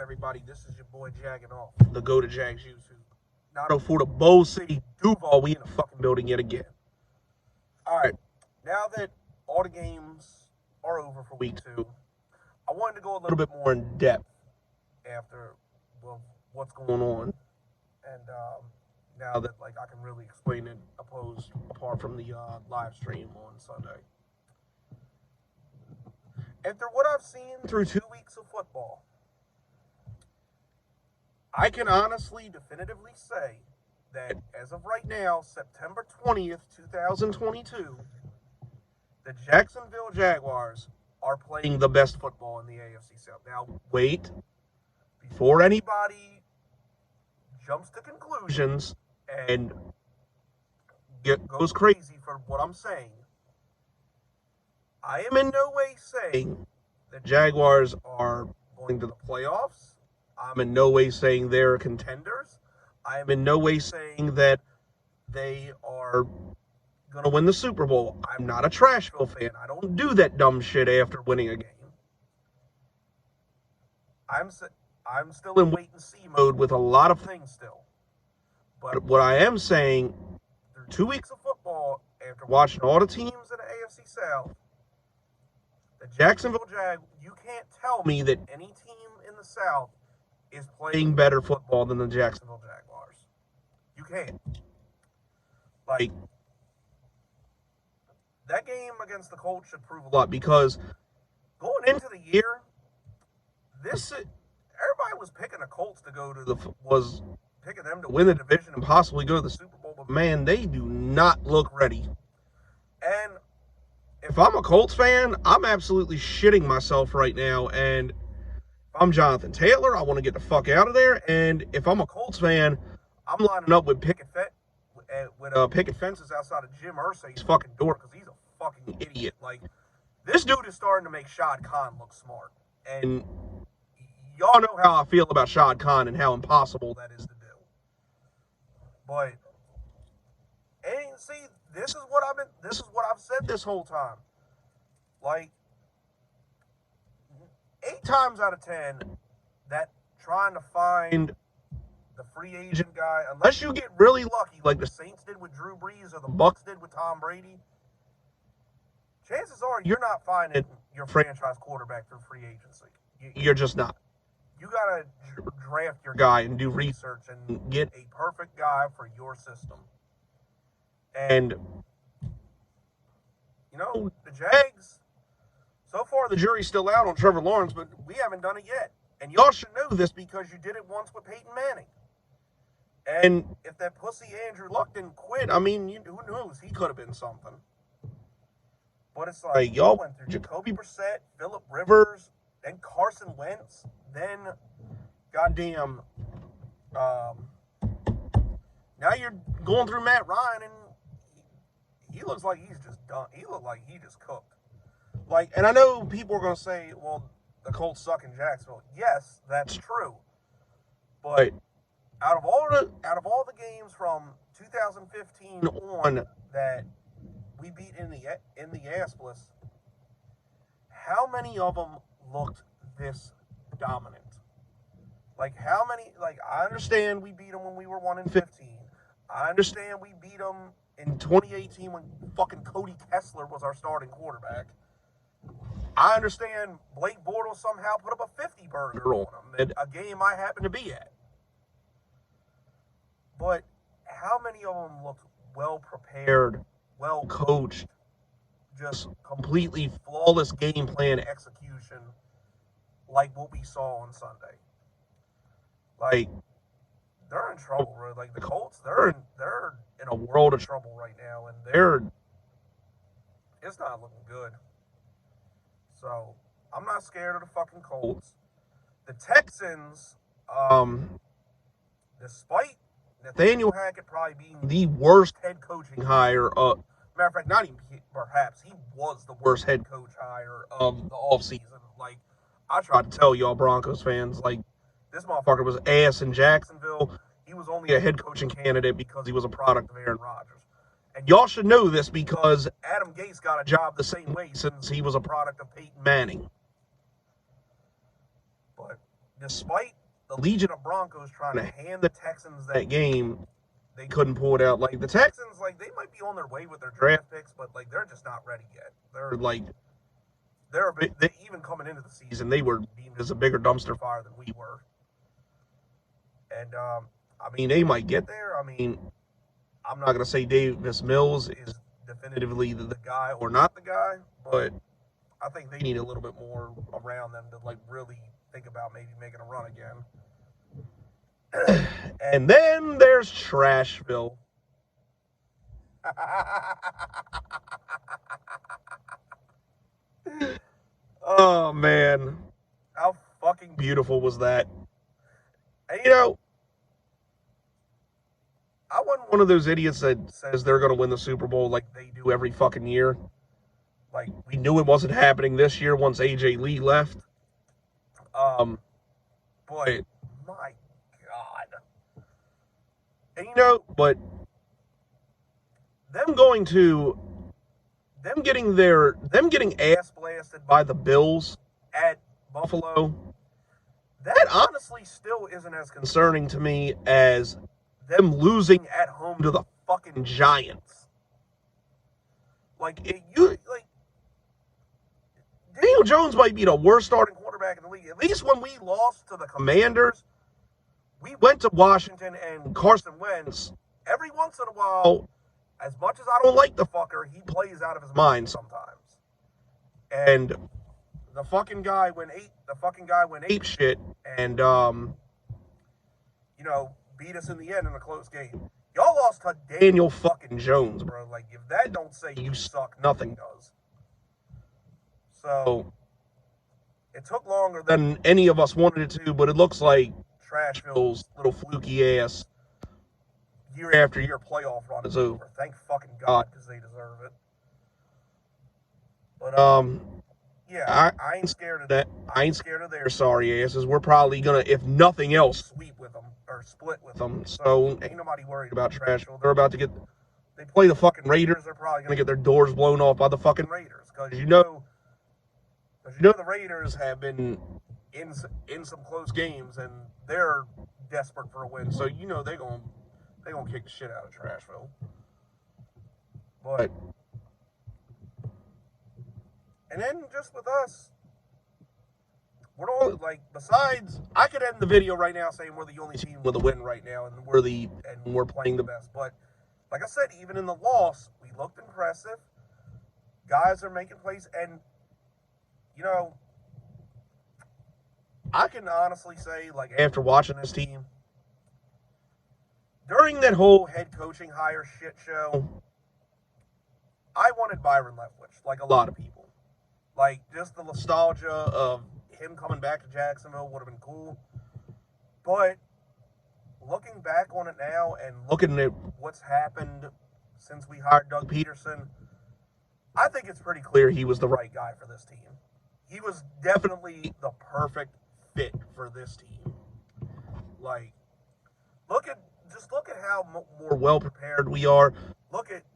everybody? This is your boy Jagging Off, the Go to Jags YouTube. Not for the Bowl City Duval, we in the fucking building yet again. Alright, now that all the games are over for week 2, I wanted to go a little bit more in depth after what's going on. And now that I can really explain it apart from the live stream on Sunday. After what I've seen through 2 weeks of football, I can honestly, definitively say that as of right now, September 20th, 2022, the Jacksonville Jaguars are playing the best football in the AFC South. Now, wait, before anybody jumps to conclusions and goes crazy for what I'm saying, I am in no way saying the Jaguars are going to the playoffs. I'm in no way saying they're contenders. I am in no way saying that they are going to win the Super Bowl. I'm not a Trashville fan. I don't do that dumb shit after winning a game. I'm still in wait-and-see mode with a lot of things still. But what I am saying, through 2 weeks of football, after watching all the teams in the AFC South, the Jacksonville Jaguars, you can't tell me that any team in the South is playing better football than the Jacksonville Jaguars. You can't. That game against the Colts should prove a lot, because going into the year, everybody was picking the Colts was picking them to win the division and possibly go to the Super Bowl, but man, they do not look ready. And if I'm a Colts fan, I'm absolutely shitting myself right now. And if I'm Jonathan Taylor, I want to get the fuck out of there. And if I'm a Colts fan, I'm lining up with picket fences outside of Jim Irsay's fucking door, because he's a fucking idiot. This dude is starting to make Shad Khan look smart. And y'all know how I feel about Shad Khan and how impossible that is to do. But, and see, this is what I've said this whole time. 8 times out of 10, that trying to find the free agent guy, unless you get really lucky, like the Saints did with Drew Brees or the Bucks did with Tom Brady, chances are you're not finding your franchise quarterback through free agency. You're just not. You gotta draft your guy and do research and get a perfect guy for your system. And the Jags, so far the jury's still out on Trevor Lawrence, but we haven't done it yet. And y'all should know this because you did it once with Peyton Manning. And if that pussy Andrew Luck didn't quit, I mean, who knows? He could have been something. But it's y'all went through Jacoby Brissett, Phillip Rivers, then Carson Wentz, then goddamn, now you're going through Matt Ryan, and he looks like he's just done. He looked like he just cooked. And I know people are going to say, well, the Colts suck in Jacksonville. Yes, that's true. But out of all the games from 2015 on that we beat in the Aspless, how many of them looked this dominant? How many? I understand we beat them when we were 1-15. I understand we beat them in 2018 when fucking Cody Kessler was our starting quarterback. I understand Blake Bortles somehow put up a 50-burger on them at a game I happened to be at. But how many of them looked well-prepared, well-coached, just completely flawless game plan execution like what we saw on Sunday? They're in trouble, bro. The Colts, they're in a world of trouble right now, and it's not looking good. So, I'm not scared of the fucking Colts. The Texans, despite Nathaniel Hackett probably being the worst head coaching hire, matter of fact, not even perhaps, he was the worst head coach hire of the offseason. I tried to tell y'all Broncos fans, this motherfucker was ass in Jacksonville. He was only a head coaching candidate because he was a product of Aaron Rodgers. And y'all should know this because Adam Gase got a job the same way since he was a product of Peyton Manning. But despite the Legion of Broncos trying to hand the Texans that game, they couldn't pull it out. Like, the Texans, like, they might be on their way with their draft picks, but, like, they're just not ready yet. They even coming into the season, they were deemed as a bigger dumpster fire than we were. And, I mean, they might get there. I mean, I'm not going to say Davis Mills is definitively the guy or not the guy, but I think they need a little bit more around them to, like, really think about maybe making a run again. And then there's Trashville. Oh, man. How fucking beautiful was that? And, you know, I wasn't one of those idiots that says they're going to win the Super Bowl like they do every fucking year. Like, we knew it wasn't happening this year once AJ Lee left. But, my God. And, you know, but them getting ass blasted by the Bills at Buffalo, that honestly still isn't as concerning to me as them losing at home to the fucking Giants. Daniel Jones might be the worst starting quarterback in the league. At least when we lost to the Commanders, we went to Washington, and Carson Wentz, every once in a while, as much as I don't like the fucker, he plays out of his mind sometimes. And the fucking guy went ape shit and beat us in the end in a close game. Y'all lost to Daniel fucking Jones, bro. Like, if that don't say you suck, nothing does. So, it took longer than any of us wanted it to, but it looks like Trashville's little fluky ass year after year playoff run is over. Thank fucking God, because they deserve it. But, yeah, I ain't scared of that. I ain't scared of their sorry asses. We're probably gonna, if nothing else, sweep with them, or split with them. So, ain't nobody worried about Trashville. They're about to they play the fucking Raiders, they're probably gonna get their doors blown off by the fucking Raiders. Because you know the Raiders have been in some close games, and they're desperate for a win. So, you know they're gonna kick the shit out of Trashville. But, and then just with us, we're all, like, besides, I could end the video right now saying we're the only team with a win right now, and we're playing the best. But, like I said, even in the loss, we looked impressive. Guys are making plays, and, you know, I can honestly say, like, after watching this team, during that whole head coaching hire shit show, I wanted Byron Leftwich, like a lot of people. Like, just the nostalgia of him coming back to Jacksonville would have been cool. But looking back on it now and looking at what's happened since we hired Doug Pederson, I think it's pretty clear he was the right guy for this team. He was definitely the perfect fit for this team. Like, look at how more well-prepared we are.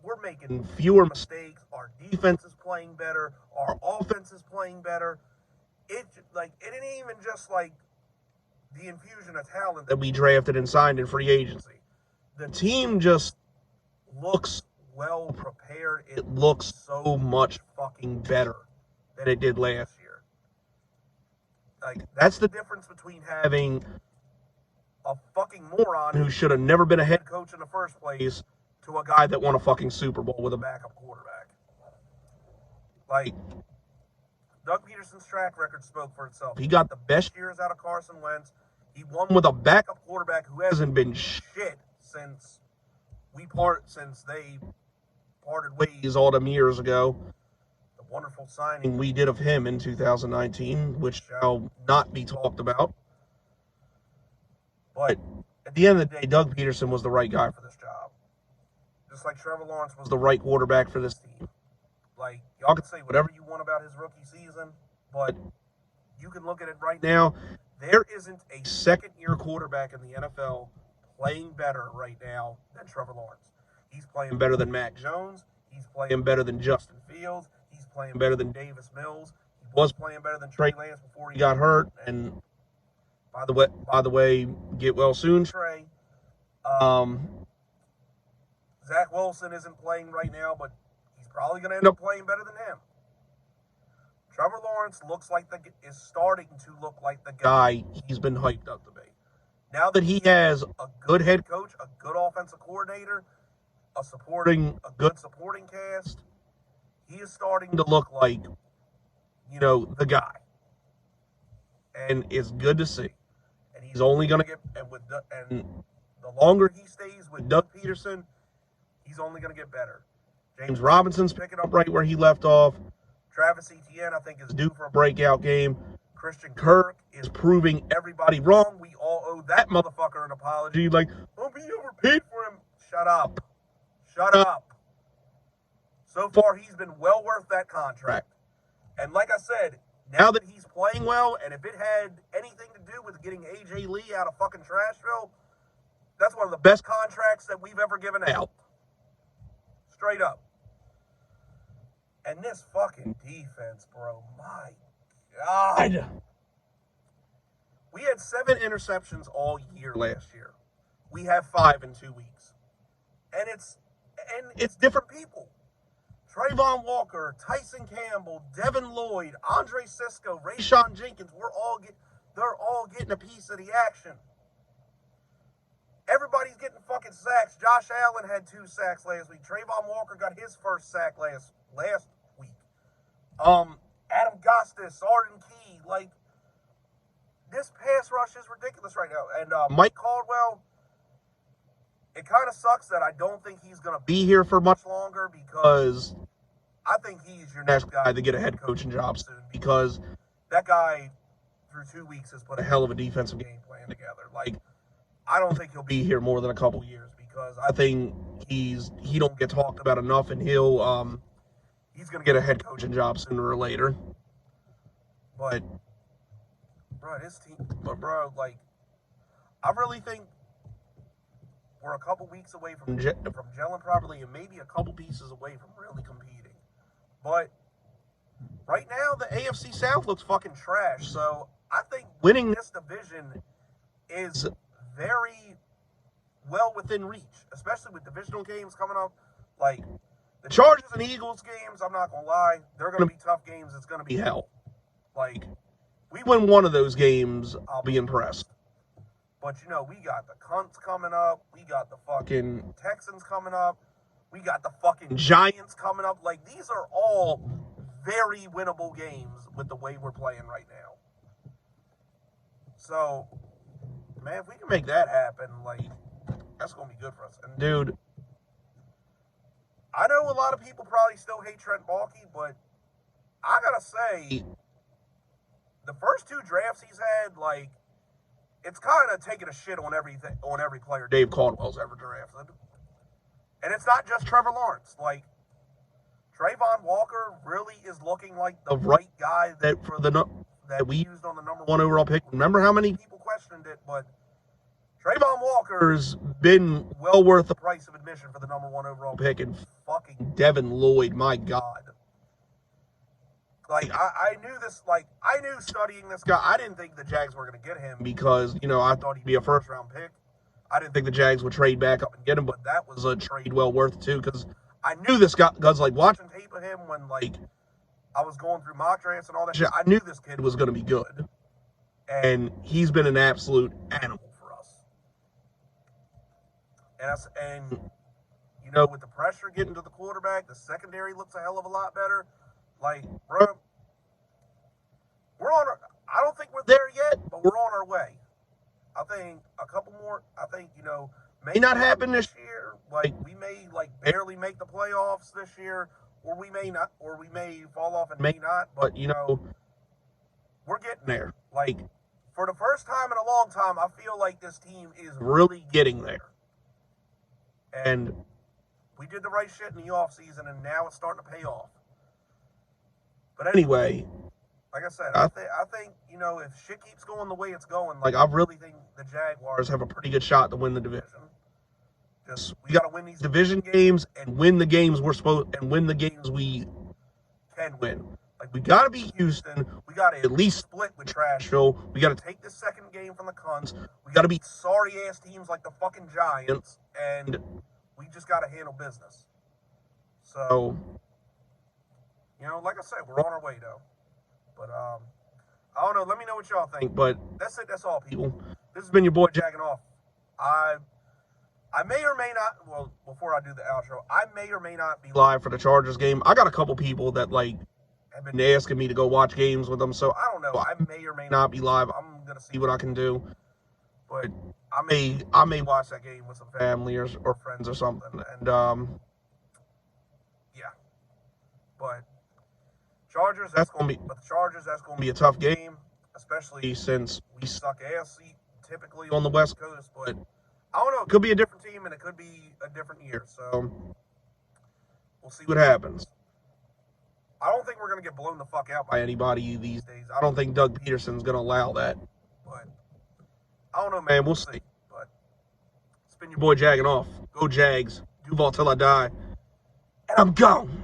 We're making fewer mistakes. Our defense is playing better. Our offense is playing better. It ain't even just like the infusion of talent that we drafted and signed in free agency. The team just looks well prepared. It looks so much fucking better than it did last year. Like, that's the difference between having a fucking moron who should have never been a head coach in the first place to a guy that won a fucking Super Bowl with a backup quarterback. Like, Doug Pederson's track record spoke for itself. He got the best years out of Carson Wentz. He won with a backup quarterback who hasn't been shit since they parted ways all them years ago. The wonderful signing we did of him in 2019, which shall not be talked about. But at the end of the day, Doug Pederson was the right guy for this job. Just like Trevor Lawrence was the right quarterback for this team. Like, y'all can say whatever you want about his rookie season, but you can look at it right now. There isn't a second-year quarterback in the NFL playing better right now than Trevor Lawrence. He's playing better than Mac Jones. He's playing better than Justin Fields. He's playing better than Davis Mills. He was playing better than Trey Lance before he got hurt. And By the way, get well soon, Trey. Zach Wilson isn't playing right now, but he's probably going to end up playing better than him. Trevor Lawrence is starting to look like the guy he's been hyped up to be. Now that he has a good head coach, a good offensive coordinator, a good supporting cast, he is starting to look like, the guy. And it's good to see. And he's only going to get, and the longer he stays with Doug Pederson, he's only going to get better. James Robinson's picking up right where he left off. Travis Etienne, I think, is due for a breakout game. Christian Kirk is proving everybody wrong. We all owe that motherfucker an apology. Like, don't be overpaid for him. Shut up. Shut up. So far, he's been well worth that contract. And like I said, now that he's playing well, and if it had anything to do with getting A.J. Lee out of fucking Trashville, that's one of the best contracts that we've ever given out. Straight up. And this fucking defense, bro, my God. We had 7 interceptions all year last year. We have 5 in 2 weeks. And it's different people. Trayvon Walker, Tyson Campbell, Devin Lloyd, Andre Sisco, Rayshon Jenkins, they're all getting a piece of the action. Everybody's getting fucking sacks. Josh Allen had 2 sacks last week. Trayvon Walker got his first sack last week. Adam Gostis, Arden Key, like, this pass rush is ridiculous right now. And Mike Caldwell, it kind of sucks that I don't think he's going to be here for much longer, because I think he's your next guy to get a head coaching job soon, because that guy, through 2 weeks, has put a hell of a defensive game plan together. Like, I don't think he'll be here more than a couple years, because I think he don't get talked about enough, and he's going to get a head coaching job sooner or later. But, like, I really think we're a couple weeks away from gelling properly, and maybe a couple pieces away from really competing. But right now, the AFC South looks fucking trash. So I think winning this division is very well within reach, especially with divisional games coming up. Like, the Chargers and Eagles games, I'm not going to lie, they're going to be tough games. It's going to be hell. Like, we win one of those games, I'll be impressed. But, we got the Colts coming up. We got the fucking Texans coming up. We got the fucking Giants coming up. Like, these are all very winnable games with the way we're playing right now. So, man, if we can make that happen, like, that's going to be good for us. And, dude, I know a lot of people probably still hate Trent Baalke, but I got to say, the first 2 drafts he's had, like, it's kind of taking a shit on every player Dave Caldwell's ever drafted. And it's not just Trevor Lawrence. Like, Trayvon Walker really is looking like the right guy that we used on the number 1 overall pick. Remember how many people questioned it, but Trayvon Walker's been well worth the price of admission for the number 1 overall pick. And fucking Devin Lloyd, my God. Like, I knew this, like, I knew studying this guy, I didn't think the Jags were going to get him because, I thought he'd be a first-round pick. I didn't think the Jags would trade back up and get him, but that was a trade well worth it, too, because I knew this guy, because, like, watching tape of him when, like, I was going through mock drafts and all that shit, I knew this kid was going to be good. And he's been an absolute animal for us. And with the pressure getting to the quarterback, the secondary looks a hell of a lot better. Like, bro, I don't think we're there yet, but we're on our way. I think a couple more, may not happen this year. Like, we may, barely make the playoffs this year, or we may not, or we may fall off and may not, but, we're getting there. Like, for the first time in a long time, I feel like this team is really getting there. And we did the right shit in the offseason, and now it's starting to pay off. But anyway, like I said, I think, if shit keeps going the way it's going, like, I really think the Jaguars have a pretty good shot to win the division. Just, we got to win these division games and win the games we can win. Like, we got to beat Houston. We got to at least split with Trashville. We got to take this second game from the Cunts. We got to beat sorry-ass teams like the fucking Giants. And we just got to handle business. So, you know, like I said, we're on our way, though. But, I don't know. Let me know what y'all think. But that's it. That's all, people. This has been your boy, Jacking Off. I may or may not, well, before I do the outro, I may or may not be live for the Chargers game. I got a couple people that, like, have been asking me to go watch games with them, so I don't know. I may or may not be live. I'm going to see what I can do. But I may watch that game with some family or friends or something. And, yeah. But Chargers, that's going to be a tough game, especially since we suck ass typically on the West Coast, but I don't know. It could be a different team, and it could be a different year. So, we'll see what happens. I don't think we're going to get blown the fuck out by anybody these days. I don't think Doug Pederson's going to allow that. But, I don't know, man. We'll see. But, it's been your boy Jagging Off. Go Jags. Duval till I die. And I'm gone.